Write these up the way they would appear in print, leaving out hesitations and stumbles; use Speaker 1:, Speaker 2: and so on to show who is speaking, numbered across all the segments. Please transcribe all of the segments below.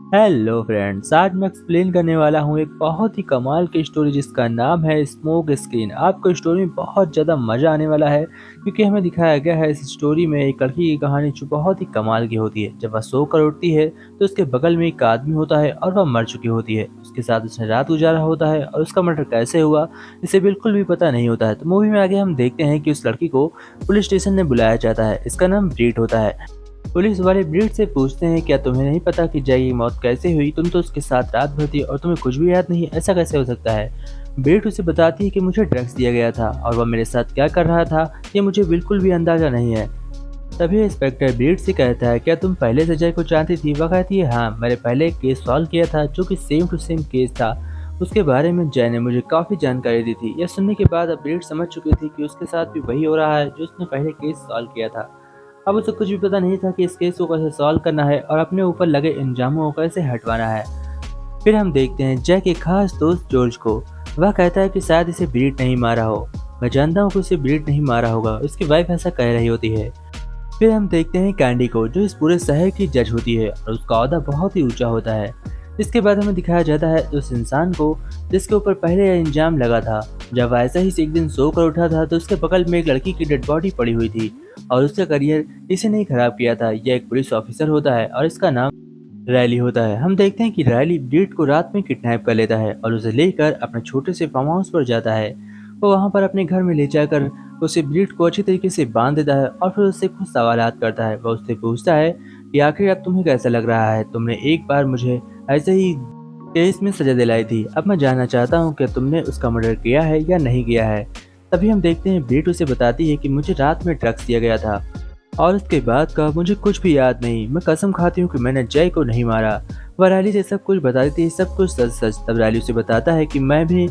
Speaker 1: Hello friends, आज मैं explain करने वाला हूँ एक बहुत ही कमाल की स्टोरी जिसका नाम है स्मोक स्क्रीन। आपको स्टोरी में बहुत ज़्यादा मज़ा आने वाला है क्योंकि हमें दिखाया गया है इस स्टोरी में एक लड़की की कहानी जो बहुत ही कमाल की होती है। जब वह सोकर उठती है तो उसके बगल में एक आदमी होता है और वह मर चुकी होती है। उसके साथ उसने रात गुजारा होता है और उसका मर्डर कैसे हुआ इसे बिल्कुल भी पता नहीं होता है। तो मूवी में आगे हम देखते हैं कि उस लड़की को पुलिस स्टेशन में बुलाया जाता है। इसका नाम ब्रीट होता है। पुलिस वाले ब्रीड से पूछते हैं, क्या तुम्हें नहीं पता कि जय की मौत कैसे हुई? तुम तो उसके साथ रात भर थी और तुम्हें कुछ भी याद नहीं, ऐसा कैसे हो सकता है? ब्रीड उसे बताती है कि मुझे ड्रग्स दिया गया था और वह मेरे साथ क्या कर रहा था ये मुझे बिल्कुल भी अंदाजा नहीं है। तभी इंस्पेक्टर ब्रीड से कहता है, क्या तुम पहले से जय को जानती थी? वह कहती है, हाँ, मैंने पहले एक केस सॉल्व किया था जो कि सेम टू सेम केस था। उसके बारे में जय ने मुझे काफ़ी जानकारी दी थी। यह सुनने के बाद अब ब्रीड समझ चुकी थी कि उसके साथ भी वही हो रहा है जो उसने पहले केस सॉल्व किया था। अब उसे कुछ भी पता नहीं था कि इस केस को कैसे सॉल्व करना है और अपने ऊपर लगे इल्जामों को कैसे हटवाना है। फिर हम देखते हैं जैक के खास दोस्त जॉर्ज को। वह कहता है कि शायद इसे ब्रीड नहीं मारा हो। मैं जानता हूँ कि उसे ब्रीड नहीं मारा होगा, उसकी वाइफ ऐसा कह रही होती है। फिर हम देखते हैं कैंडी को जो इस पूरे शहर की जज होती है और उसका ओहदा बहुत ही ऊंचा होता है। इसके बाद हमें दिखाया जाता है उस इंसान को जिसके ऊपर पहले यह इल्जाम लगा था। जब वह ऐसा ही से एक दिन सोकर उठा था तो उसके बगल में एक लड़की की डेड बॉडी पड़ी हुई थी और उसका करियर इसे नहीं खराब किया था। यह एक पुलिस ऑफिसर होता है और इसका नाम रैली होता है। हम देखते हैं कि रैली ब्रीड को रात में किडनैप कर लेता है और उसे लेकर अपने छोटे से फार्म हाउस पर जाता है। वो वहाँ पर अपने घर में ले जाकर उसे ब्रीड को अच्छी तरीके से बांध देता है और फिर उससे कुछ सवालात करता है। वह उससे पूछता है कि आखिर अब तुम्हें कैसा लग रहा है? तुमने एक बार मुझे ऐसे ही केस में सजा दिलाई थी। अब मैं जानना चाहता हूँ कि तुमने उसका मर्डर किया है या नहीं किया है। तभी हम देखते हैं ब्रीड उसे बताती है कि मुझे रात में ड्रग्स दिया गया था और उसके बाद का मुझे कुछ भी याद नहीं। मैं कसम खाती हूँ कि मैंने जय को नहीं मारा। वह रैली से सब कुछ बता देती है, सब कुछ सच सच। तब रैली उसे बताता है कि मैं भी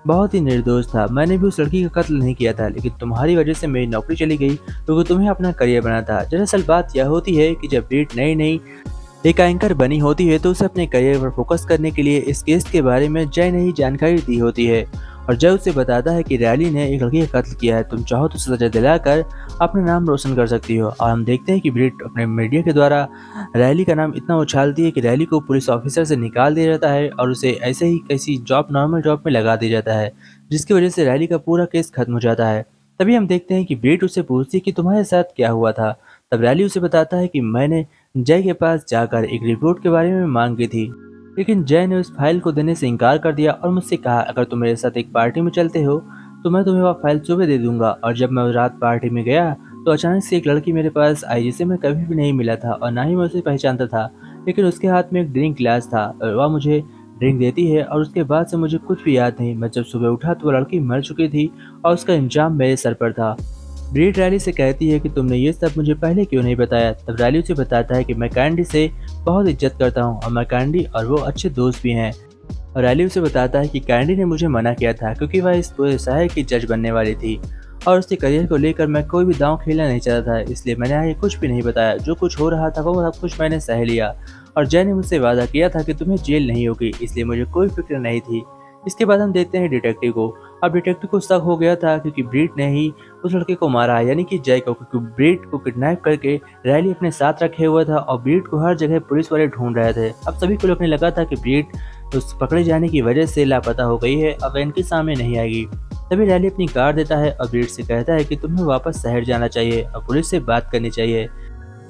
Speaker 1: बहुत ही निर्दोष था। मैंने भी उस लड़की का कत्ल नहीं किया था, लेकिन तुम्हारी वजह से मेरी नौकरी चली गई क्योंकि तुम्हें अपना करियर बना था। दरअसल बात यह होती है कि जब ब्रीड नई नई एक एंकर बनी होती है तो उसे अपने करियर पर फोकस करने के लिए इस केस के बारे में जय ने ही जानकारी दी होती है और जय उसे बताता है कि रैली ने एक लड़की का कत्ल किया है। तुम चाहो तो सजा दिलाकर अपना नाम रोशन कर सकती हो। और हम देखते हैं कि ब्रीड अपने मीडिया के द्वारा रैली का नाम इतना उछालती है कि रैली को पुलिस ऑफिसर से निकाल दिया जाता है और उसे ऐसे ही किसी जॉब नॉर्मल जॉब में लगा दिया जाता है, जिसकी वजह से रैली का पूरा केस खत्म हो जाता है। तभी हम देखते हैं कि ब्रीड उससे पूछती है कि तुम्हारे साथ क्या हुआ था। तब रैली उसे बताता है कि मैंने जय के पास जाकर एक रिपोर्ट के बारे में मांग की थी, लेकिन जय ने उस फाइल को देने से इनकार कर दिया और मुझसे कहा, अगर तुम मेरे साथ एक पार्टी में चलते हो तो मैं तुम्हें वह फाइल सुबह दे दूंगा। और जब मैं उस रात पार्टी में गया तो अचानक से एक लड़की मेरे पास आई जिसे मैं कभी भी नहीं मिला था और ना ही मैं उसे पहचानता था, लेकिन उसके हाथ में एक ड्रिंक ग्लास था और वह मुझे ड्रिंक देती है और उसके बाद से मुझे कुछ भी याद नहीं। मैं जब सुबह उठा तो वह लड़की मर चुकी थी और उसका इल्जाम मेरे सर पर था। ब्रीड रैली से कहती है कि तुमने ये सब मुझे पहले क्यों नहीं बताया। तब रैली उसे बताता है कि मैं कैंडी से बहुत इज्जत करता हूँ और मैं कैंडी और वो अच्छे दोस्त भी हैं। और रैली उसे बताता है कि कैंडी ने मुझे मना किया था क्योंकि वह इस पूरे शहर की जज बनने वाली थी और उसके करियर को लेकर मैं कोई भी दांव खेलना नहीं चाहता था, इसलिए मैंने आगे कुछ भी नहीं बताया। जो कुछ हो रहा था वो सब कुछ मैंने सह लिया और जय ने मुझसे वादा किया था कि तुम्हें जेल नहीं होगी, इसलिए मुझे कोई फिक्र नहीं थी। इसके बाद हम देखते हैं डिटेक्टिव को। अब डिटेक्टिव को शक हो गया था क्योंकि ब्रीड ने ही उस लड़के को मारा है, यानी कि जय को, क्योंकि ब्रीड को किडनैप करके रैली अपने साथ रखे हुआ था और ब्रीड को हर जगह पुलिस वाले ढूंढ रहे थे। अब सभी को लगने लगा था कि ब्रीड उस पकड़े जाने की वजह से लापता हो गई है, अब इनके सामने नहीं आएगी। तभी रैली अपनी कार देता है और ब्रीड से कहता है कि तुम्हें वापस शहर जाना चाहिए और पुलिस से बात करनी चाहिए।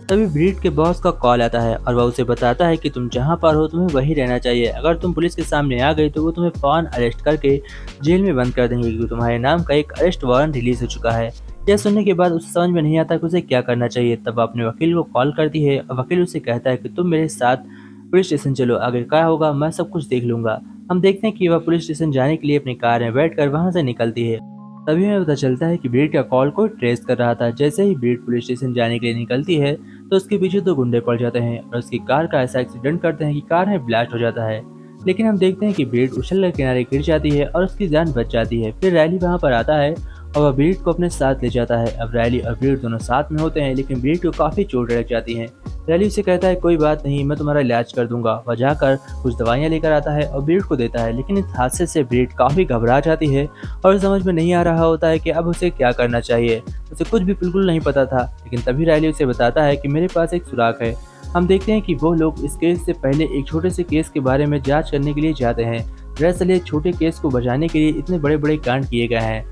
Speaker 1: तभी ब्रीड के बॉस का कॉल आता है और वह उसे बताता है कि तुम जहाँ पर हो तुम्हें वहीं रहना चाहिए। अगर तुम पुलिस के सामने आ गई तो वो तुम्हें फौरन अरेस्ट करके जेल में बंद कर देंगे क्योंकि तुम्हारे नाम का एक अरेस्ट वारंट रिलीज हो चुका है। यह सुनने के बाद उसे समझ में नहीं आता कि उसे क्या करना चाहिए। तब वह अपने वकील को कॉल करती है और वकील उसे कहता है कि तुम मेरे साथ पुलिस स्टेशन चलो, आगे क्या होगा मैं सब कुछ देख लूंगा। हम देखते हैं कि वह पुलिस स्टेशन जाने के लिए अपनी कार में बैठकर वहां से निकलती है। तभी हमें पता चलता है कि ब्रीड का कॉल को ट्रेस कर रहा था। जैसे ही ब्रीड पुलिस स्टेशन जाने के लिए निकलती है तो उसके पीछे दो गुंडे पड़ जाते हैं और उसकी कार का ऐसा एक्सीडेंट करते हैं कि कार में ब्लास्ट हो जाता है। लेकिन हम देखते हैं कि ब्रीड उछल कर किनारे गिर जाती है और उसकी जान बच जाती है। फिर रैली वहां पर आता है और वह ब्रीड को अपने साथ ले जाता है। अब रैली और ब्रीड दोनों साथ में होते हैं, लेकिन ब्रीड को काफी चोट लग जाती है। रैली उसे कहता है कोई बात नहीं, मैं तुम्हारा इलाज कर दूंगा। वह जाकर कुछ दवाइयाँ लेकर आता है और ब्रीड को देता है, लेकिन इस हादसे से ब्रीड काफी घबरा जाती है और समझ में नहीं आ रहा होता है कि अब उसे क्या करना चाहिए। उसे कुछ भी बिल्कुल नहीं पता था, लेकिन तभी रैली उसे बताता है कि मेरे पास एक सुराग है। हम देखते हैं कि वो लोग इस केस से पहले एक छोटे से केस के बारे में जांच करने के लिए जाते हैं। दरअसल एक छोटे केस को बचाने के लिए इतने बड़े-बड़े कांड किए गए हैं।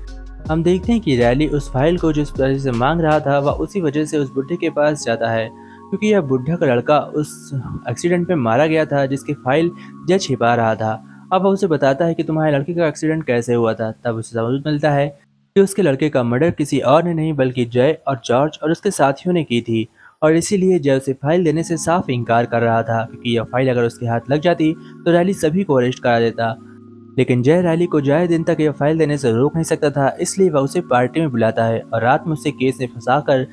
Speaker 1: हम देखते हैं कि रैली उस फाइल को जिस वजह से मांग रहा था वह उसी वजह से उस बुड्ढे के पास जाता है, क्योंकि यह बुड्ढा का लड़का उस एक्सीडेंट में मारा गया था जिसकी फाइल जज छिपा रहा था। अब वह उसे बताता है कि तुम्हारे लड़के का एक्सीडेंट कैसे हुआ था। तब उसे समझ मिलता है कि उसके लड़के का मर्डर किसी और ने नहीं बल्कि जय और जॉर्ज और उसके साथियों ने की थी, और इसीलिए जय उसे फाइल देने से साफ इनकार कर रहा था, क्योंकि यह फाइल अगर उसके हाथ लग जाती तो रैली सभी को अरेस्ट करा देता। लेकिन जय रैली को ज्यादा दिन तक यह फाइल देने से रोक नहीं सकता था, इसलिए वह उसे पार्टी में बुलाता है और रात में उसे केस में फंसाकर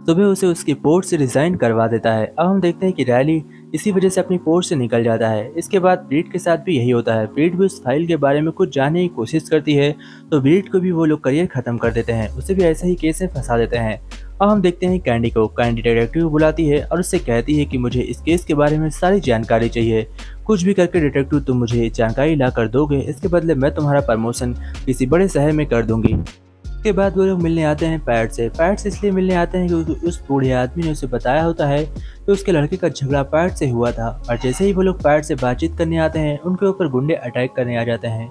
Speaker 1: सुबह उसे उसकी पोस्ट से रिजाइन करवा देता है। अब हम देखते हैं कि रैली इसी वजह से अपनी पोस्ट से निकल जाता है। इसके बाद ब्रीड के साथ भी यही होता है। ब्रीड भी उस फाइल के बारे में कुछ जानने की कोशिश करती है, तो ब्रीड को भी वो लोग करियर खत्म कर देते हैं, उसे भी ऐसे ही केस में फंसा देते हैं। अब हम देखते हैं कैंडी को। कैंडी डिटेक्टिव बुलाती है और उससे कहती है कि मुझे इस केस के बारे में सारी जानकारी चाहिए। कुछ भी करके डिटेक्टिव तुम मुझे जानकारी ला कर दोगे, इसके बदले मैं तुम्हारा प्रमोशन किसी बड़े शहर में कर दूंगी। उसके बाद वो लोग मिलने आते हैं पैट से। पैट से इसलिए मिलने आते हैं क्योंकि उस बूढ़े आदमी ने उसे बताया होता है कि उसके लड़के का झगड़ा पैट से हुआ था, और जैसे ही वो लोग पैट से बातचीत करने आते हैं उनके ऊपर गुंडे अटैक करने आ जाते हैं।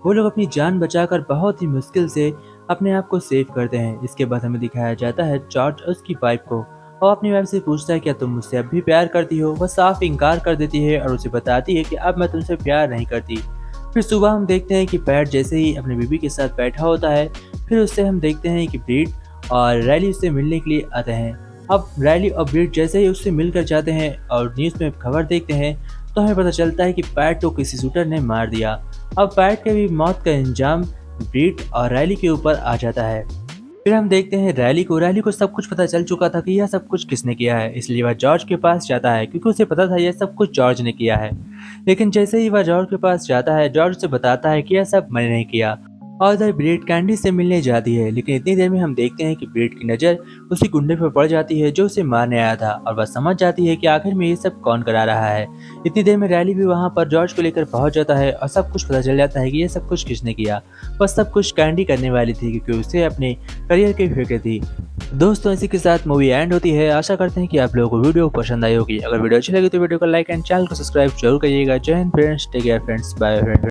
Speaker 1: वो लोग अपनी जान बचाकर बहुत ही मुश्किल से अपने आप को सेव करते हैं। इसके बाद हमें दिखाया जाता है जॉर्ज और उसकी वाइफ को, और अपनी वाइफ से पूछता है क्या तुम मुझसे अब भी प्यार करती हो। वह साफ इनकार कर देती है और उसे बताती है कि अब मैं तुमसे प्यार नहीं करती। फिर सुबह हम देखते हैं कि पैट जैसे ही अपनी बीवी के साथ बैठा होता है, फिर उससे हम देखते हैं कि ब्रीड और रैली उससे मिलने के लिए आते हैं। अब रैली और ब्रीड जैसे ही उससे मिलकर जाते हैं और न्यूज़ में खबर देखते हैं, तो हमें पता चलता है कि पैट को किसी शूटर ने मार दिया। अब पैट के भी मौत का इंजाम ब्रीड और रैली के ऊपर आ जाता है। फिर हम देखते हैं रैली को सब कुछ पता चल चुका था कि यह सब कुछ किसने किया है, इसलिए वह जॉर्ज के पास जाता है, क्योंकि उसे पता था यह सब कुछ जॉर्ज ने किया है। लेकिन जैसे ही वह जॉर्ज के पास जाता है, जॉर्ज उसे बताता है कि यह सब मैंने नहीं किया, और इधर ब्रीड कैंडी से मिलने जाती है। लेकिन इतनी देर में हम देखते हैं कि ब्रीड की नज़र उसी गुंडे पर पड़ जाती है जो उसे मारने आया था, और वह समझ जाती है कि आखिर में ये सब कौन करा रहा है। इतनी देर में रैली भी वहाँ पर जॉर्ज को लेकर पहुँच जाता है और सब कुछ पता चल जाता है कि ये सब कुछ किसने किया। बस सब कुछ कैंडी करने वाली थी, क्योंकि उसे अपने करियर की फिक्र थी। दोस्तों, इसी के साथ मूवी एंड होती है। आशा करते हैं कि आप लोगों को वीडियो पसंद आई होगी। अगर वीडियो अच्छी लगी तो वीडियो को लाइक एंड चैनल को सब्सक्राइब जरूर करिएगा। जय Hind friends, take care friends, bye friends.